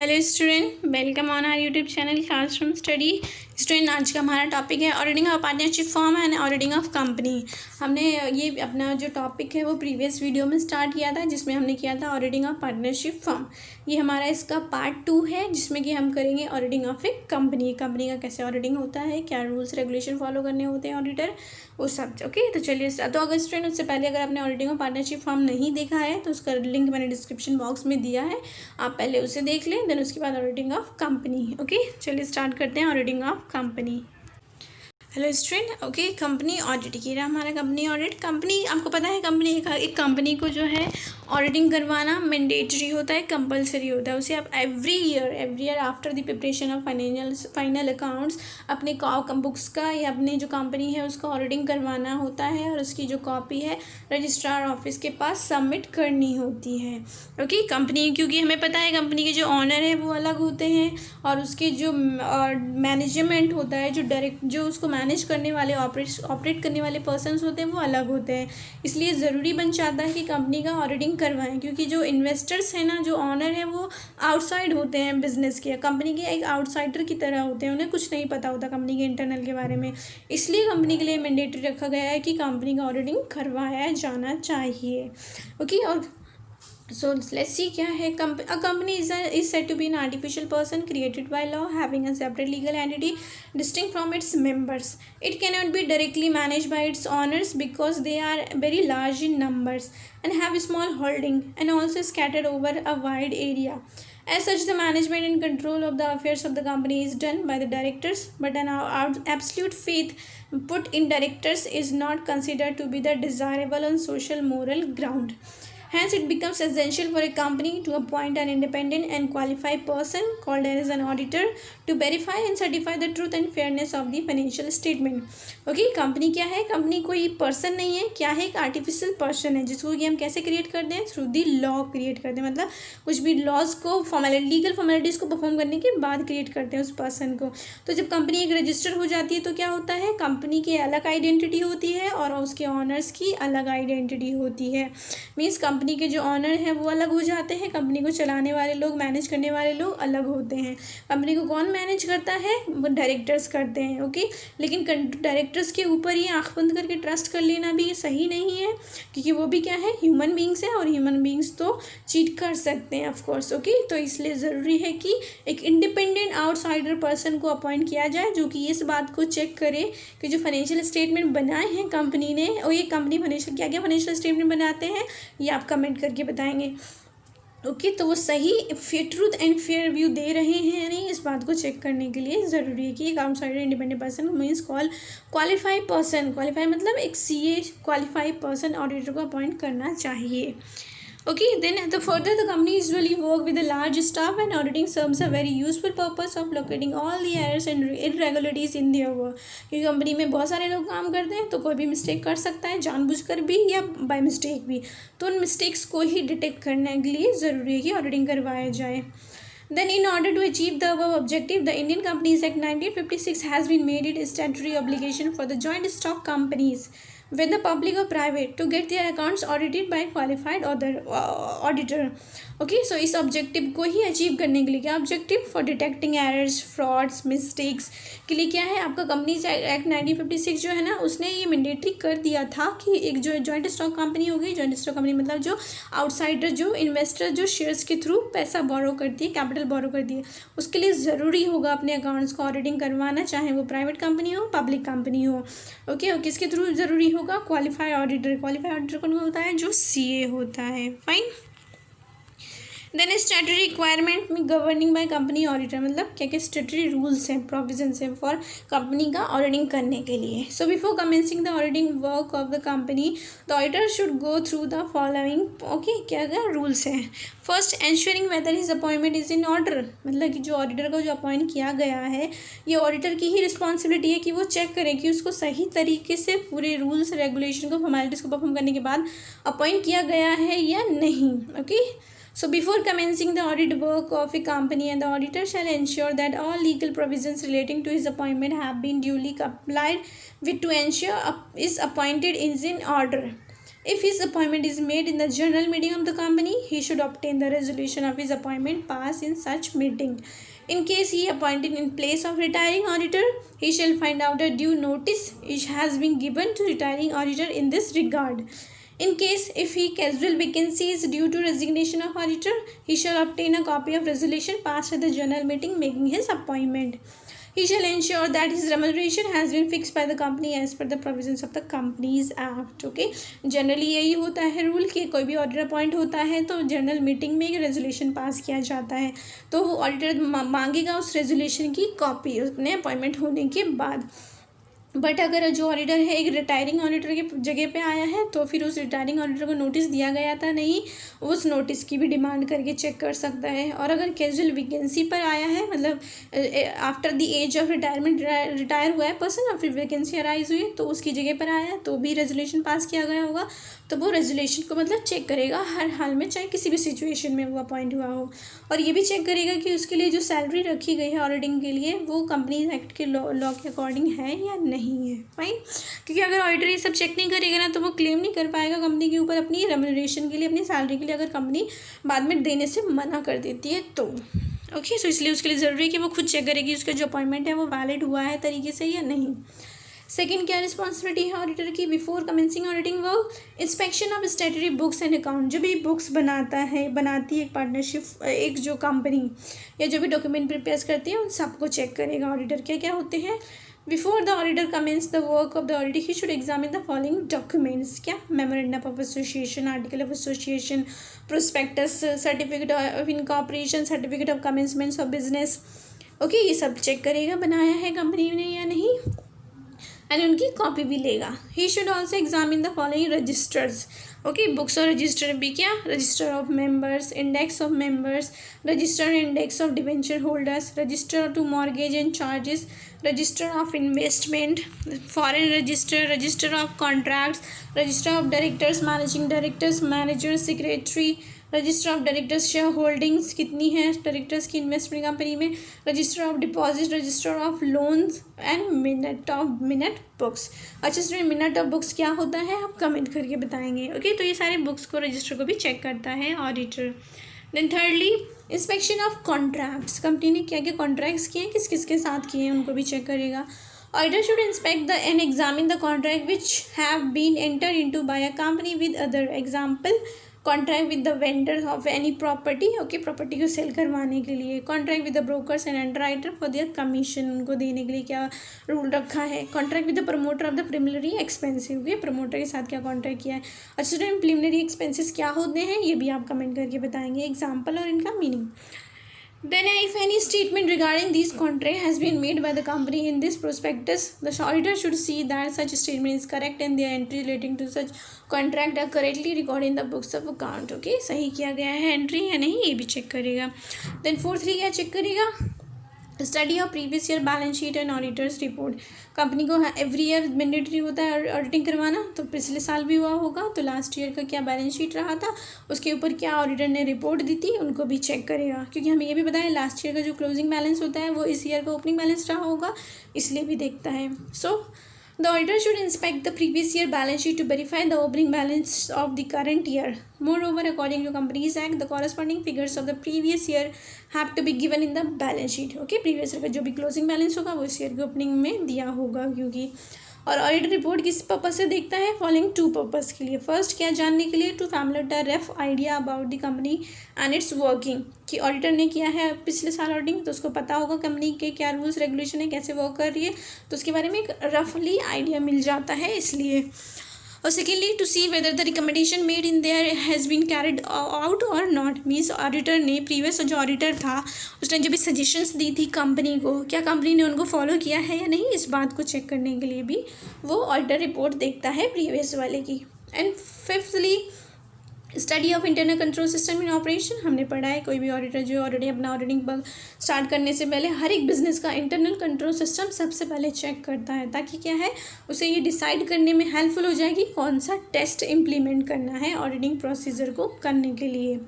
Hello student, welcome on our YouTube channel classroom study. Student, आज का हमारा topic है auditing of partnership form and auditing of company. हमने ये अपना जो टॉपिक है वो प्रीवियस वीडियो में स्टार्ट किया था, जिसमें हमने किया था ऑडिटिंग ऑफ पार्टनरशिप फॉर्म। ये हमारा इसका पार्ट 2 है, जिसमें कि हम करेंगे ऑडिटिंग ऑफ ए कंपनी का कैसे ऑडिटिंग होता है, क्या रूल्स रेगुलेशन फॉलो करने होते हैं ऑडिटर, वो सब। ओके, तो चलिए तो अगर स्टूडेंट उससे पहले अगर आपने ऑडिटिंग ऑफ पार्टनरशिप फॉर्म नहीं देखा है तो उसका लिंक मैंने डिस्क्रिप्शन बॉक्स में दिया है, आप पहले उसे देख लें, देन उसके बाद ऑडिटिंग ऑफ कंपनी। ओके, चलिए स्टार्ट करते हैं auditing of company. Hello student, okay, company audit की रहा हमारा कंपनी ऑडिट। कंपनी, आपको पता है कंपनी एक कंपनी को जो है ऑडिटिंग करवाना मैंडेटरी होता है, कंपलसरी होता है। उसे आप every year after the preparation of final accounts अपने बुक्स का या अपने जो कंपनी है उसका ऑडिटिंग करवाना होता है, और उसकी जो कॉपी है रजिस्ट्रार ऑफिस के पास सबमिट करनी होती है। ओके, कंपनी, क्योंकि हमें पता है कंपनी के जो ऑनर है वो अलग होते हैं, और उसके जो मैनेजमेंट होता है, जो उसको मैनेज करने वाले ऑपरेट करने वाले पर्सन्स होते हैं वो अलग होते हैं। इसलिए ज़रूरी बन जाता है कि कंपनी का ऑडिटिंग करवाएं, क्योंकि जो इन्वेस्टर्स हैं ना, जो ऑनर है वो आउटसाइड होते हैं बिजनेस के, कंपनी के एक आउटसाइडर की तरह होते हैं, उन्हें कुछ नहीं पता होता कंपनी के इंटरनल के बारे में। इसलिए कंपनी के लिए मैंडेटरी रखा गया है कि कंपनी का ऑडिटिंग करवाया जाना चाहिए। ओके, और so let's see क्या है। A company is said to be an artificial person created by law, having a separate legal entity distinct from its members. It cannot be directly managed by its owners because they are very large in numbers and have a small holding and also scattered over a wide area. As such, the management and control of the affairs of the company is done by the directors, but an absolute faith put in directors is not considered to be the desirable on social moral ground. Hence, it becomes essential for a company to appoint an independent and qualified person called as an auditor to verify and certify the truth and fairness of the financial statement. Okay, company क्या है? Company कोई person नहीं है, क्या है? एक artificial person है, जिसको कि हम कैसे क्रिएट करते हैं? थ्रू दी लॉ क्रिएट करते हैं, मतलब कुछ भी लॉज को लीगल फॉर्मेलिटीज़ को परफॉर्म करने के बाद क्रिएट करते हैं उस पर्सन को। तो जब कंपनी एक रजिस्टर हो जाती है तो क्या होता है, कंपनी की अलग आइडेंटिटी होती है और उसके ऑनर्स की अलग आइडेंटिटी होती है। मीन्स कंपनी के जो ऑनर हैं वो अलग हो जाते हैं, कंपनी को चलाने वाले लोग, मैनेज करने वाले लोग अलग होते हैं। कंपनी को कौन मैनेज करता है? वो डायरेक्टर्स करते हैं। ओके, लेकिन डायरेक्टर्स के ऊपर ही आंख बंद करके ट्रस्ट कर लेना भी सही नहीं है, क्योंकि वो भी क्या है, ह्यूमन बींग्स है, और ह्यूमन बींग्स तो चीट कर सकते हैं ऑफकोर्स। ओके, तो इसलिए ज़रूरी है कि एक इंडिपेंडेंट आउटसाइडर पर्सन को अपॉइंट किया जाए, जो कि इस बात को चेक करे कि जो फाइनेंशियल स्टेटमेंट बनाए हैं कंपनी ने, और ये कंपनी क्या क्या फाइनेंशियल स्टेटमेंट बनाते हैं ये आप कमेंट करके बताएंगे। ओके, तो वो सही ट्रूथ एंड फेयर व्यू दे रहे हैं या नहीं, इस बात को चेक करने के लिए ज़रूरी है कि एक outsider independent person means qualified person, qualify मतलब एक CA क्वालिफाइड पर्सन ऑडिटर को अपॉइंट करना चाहिए। Okay, then further the company usually work with a large staff, and auditing serves a very useful purpose of locating all the errors and irregularities in their work. क्योंकि company में बहुत सारे लोग काम करते हैं, तो कोई भी मिस्टेक कर सकता है, जानबूझकर भी या बाय मिस्टेक भी, तो उन मिस्टेक्स को ही डिटेक्ट करने के लिए ज़रूरी है कि ऑडिटिंग करवाया जाए। Then, in order to achieve the above objective, the Indian Companies Act 1956 has been made it a statutory obligation for the joint stock companies, whether public or private, to get their accounts audited by qualified auditor. Okay, so इस objective को ही achieve करने के लिए क्या objective? For detecting errors, frauds, mistakes के लिए क्या है, आपका कंपनीज एक्ट 1956 जो है ना, उसने ये मैंडेटरी कर दिया था कि एक जो जॉइंट स्टॉक कंपनी होगी, जॉइंट स्टॉक कंपनी मतलब जो आउटसाइडर, जो इन्वेस्टर जो शेयर्स के थ्रू पैसा बोरो करती है, कैपिटल बोरो करती है, उसके लिए ज़रूरी होगा अपने अकाउंट्स को ऑडिटिंग करवाना, चाहे वो प्राइवेट कंपनी हो, पब्लिक कंपनी हो। ओके, और किसके थ्रू ज़रूरी होगा? Qualified auditor. क्वालिफाइड ऑडिटर कौन होता है? जो CA होता है। फाइन। देन स्टैट्यूटरी रिक्वायरमेंट में गवर्निंग बाय कंपनी ऑडिटर, मतलब क्या क्या स्टैट्यूटरी रूल्स हैं, प्रोविजंस हैं फॉर कंपनी का ऑडिटिंग करने के लिए। So before commencing the auditing work of the company, the auditor should go through the following. Okay, क्या क्या रूल्स हैं? First, ensuring weather his appointment is in order, मतलब कि जो ऑडिटर को जो अपॉइंट किया गया है, ये ऑडिटर की ही रिस्पॉन्सिबिलिटी है कि वो चेक करें कि उसको सही तरीके से पूरे रूल्स रेगुलेशन को, फॉर्मेलिटीज़ को परफॉर्म करने के बाद अपॉइंट किया गया है या नहीं। Okay, so before commencing the audit work of a company, and the auditor shall ensure that all legal provisions relating to his appointment have been duly complied with to ensure is appointed is in order. If his appointment is made in the general meeting of the company, he should obtain the resolution of his appointment passed in such meeting. In case he appointed in place of retiring auditor, he shall find out a due notice has been given to retiring auditor in this regard. In case if he casual vacancy is due to resignation of auditor, he shall obtain a copy of resolution passed at the general meeting making his appointment. He shall ensure that his remuneration has been fixed by the company as per the provisions of the Companies Act. Okay, generally यही होता है rule कि कोई भी auditor appoint होता है तो general meeting में एक रेजोल्यूशन पास किया जाता है, तो वो ऑडिटर मांगेगा उस रेजोल्यूशन की कॉपी अपने अपॉइंटमेंट होने के बाद. बट अगर जो ऑडिटर है एक रिटायरिंग ऑडिटर की जगह पे आया है तो फिर उस रिटायरिंग ऑडिटर को नोटिस दिया गया था नहीं, उस नोटिस की भी डिमांड करके चेक कर सकता है. और अगर कैजुअल वैकेंसी पर आया है, मतलब after the age of retirement retire हुआ है पर्सन और फिर वैकेंसी अराइज हुई तो उसकी जगह पर आया है तो भी रेजोल्यूशन पास किया गया होगा, तो वो रेजोल्यूशन को मतलब चेक करेगा हर हाल में, चाहे किसी भी सिचुएशन में वो अपॉइंट हुआ हो. और ये भी चेक करेगा कि उसके लिए जो सैलरी रखी गई है ऑडिटिंग के लिए वो कंपनीज एक्ट के लॉ के अकॉर्डिंग है या नहीं है. फाइन, क्योंकि अगर ऑडिटर ये सब चेक नहीं करेगा ना तो वो क्लेम नहीं कर पाएगा कंपनी के ऊपर अपनी रेम्यूनरेशन के लिए, अपनी सैलरी के लिए, अगर कंपनी बाद में देने से मना कर देती है तो. ओके, सो इसलिए उसके लिए ज़रूरी है कि वो खुद चेक करेगी उसका जो अपॉइंटमेंट है वो वैलिड हुआ है तरीके से या नहीं. सेकेंड क्या रिस्पॉन्सिबिलिटी है ऑडिटर की before commencing auditing work? Inspection of statutory books and account. जो भी बुक्स बनाती है एक पार्टनरशिप, एक जो कंपनी या जो भी डॉक्यूमेंट प्रिपेयर करती है उन सबको चेक करेगा ऑडिटर. क्या क्या होते हैं? Before the auditor commences the work of the auditor he should examine the following documents. क्या? Memorandum of association, article of association, prospectus, certificate of incorporation, certificate of commencements of business. Okay, ये सब check करेगा बनाया है company ने या नहीं, and उनकी कॉपी भी लेगा. He should also examine the following registers. Okay, books और रजिस्टर भी क्या? Register of members, index of members, register index of debenture holders, register to mortgage and charges, register of investment, foreign register, register of contracts, register of directors, managing directors, manager, secretary, register of directors share holdings कितनी है directors की investment company में, register of deposit, register of loans and minute books. अच्छा student, minute of books क्या होता है आप comment करके बताएंगे. ओके, तो ये सारे बुक्स को रजिस्टर को भी चेक करता है auditor. Then thirdly inspection of contracts. Company ने क्या क्या कॉन्ट्रैक्ट्स किए हैं, किस किस के साथ किए हैं उनको भी चेक करेगा. Auditor should inspect and examine the contract which have been entered into by a company with other. Example, contract with the vendor of any property. Okay, property को सेल करवाने के लिए. Contract with the brokers and underwriter for their commission, उनको देने के लिए क्या rule रखा है. Contract with the promoter of the preliminary expensive. Okay, promoter के साथ क्या कॉन्ट्रैक्ट किया है. अच्छा स्टूडेंट, प्रिलिमिनरी एक्सपेंसेस क्या होते हैं ये भी आप कमेंट करके बताएंगे एग्जाम्पल और इनका meaning. Then if any statement regarding these contract has been made by the company in this prospectus, the auditor should see that such statement is correct and their entry relating to such contract are correctly recorded in the books of account. Okay, सही किया गया है entry या नहीं ये भी check करेगा. Then fourthly क्या चेक करेगा? Study of previous year balance sheet and auditors report. Company को एवरी ईयर मैंडेटरी होता है ऑडिटिंग करवाना, तो पिछले साल भी हुआ होगा तो लास्ट ईयर का क्या बैलेंस शीट रहा था, उसके ऊपर क्या ऑडिटर ने रिपोर्ट दी थी, उनको भी चेक करेगा. क्योंकि हमें ये भी पता है लास्ट ईयर का जो क्लोजिंग बैलेंस होता है वो इस ईयर का ओपनिंग बैलेंस रहा होगा, इसलिए भी देखता है. सो the auditor should inspect the previous year balance sheet to verify the opening balance of the current year. Moreover, according to Companies Act, the corresponding figures of the previous year have to be given in the balance sheet. Okay, previous year का जो भी closing balance होगा वो इस year के opening में दिया होगा. क्योंकि और ऑडिटर रिपोर्ट किस पर्पज से देखता है? फॉलोइंग टू पर्पज़ के लिए. फर्स्ट क्या जानने के लिए? To familiar the rough idea about the company and its working, कि ऑडिटर ने किया है पिछले साल ऑडिटिंग तो उसको पता होगा कंपनी के क्या रूल्स रेगुलेशन है, कैसे वर्क कर रही है, तो उसके बारे में एक रफली आइडिया मिल जाता है इसलिए. और secondly to see whether the recommendation made in there has been carried out और नॉट. मीन्स ऑडिटर ने प्रीवियस जो ऑडिटर था उसने जो भी सजेशंस दी थी कंपनी को, क्या कंपनी ने उनको फॉलो किया है या नहीं, इस बात को चेक करने के लिए भी वो ऑडिटर रिपोर्ट देखता है प्रीवियस वाले की. And fifthly study of internal control system in operation. हमने पढ़ा है कोई भी ऑडिटर जो ऑलरेडी अपना ऑडिटिंग स्टार्ट करने से पहले हर एक बिजनेस का इंटरनल कंट्रोल सिस्टम सबसे पहले चेक करता है, ताकि क्या है उसे ये डिसाइड करने में हेल्पफुल हो जाए कि कौन सा टेस्ट इम्प्लीमेंट करना है ऑडिटिंग प्रोसीजर को करने के लिए.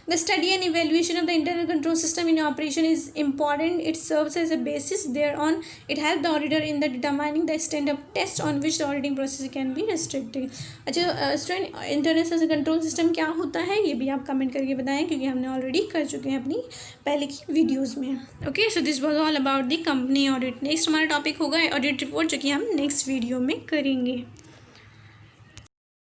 The study and evaluation of the internal control system in operation is important. It serves as a basis. Thereon, it helps the auditor in the determining the extent of test on which the auditing process can be restricted. अच्छा student, internal control system क्या होता है ये भी आप comment करके बताएं, क्योंकि हमने ऑलरेडी कर चुके हैं अपनी पहले की वीडियोज़ में. Okay, so this was all about the company audit. Next हमारा टॉपिक होगा ऑडिट रिपोर्ट, जो कि हम नेक्स्ट वीडियो में करेंगे.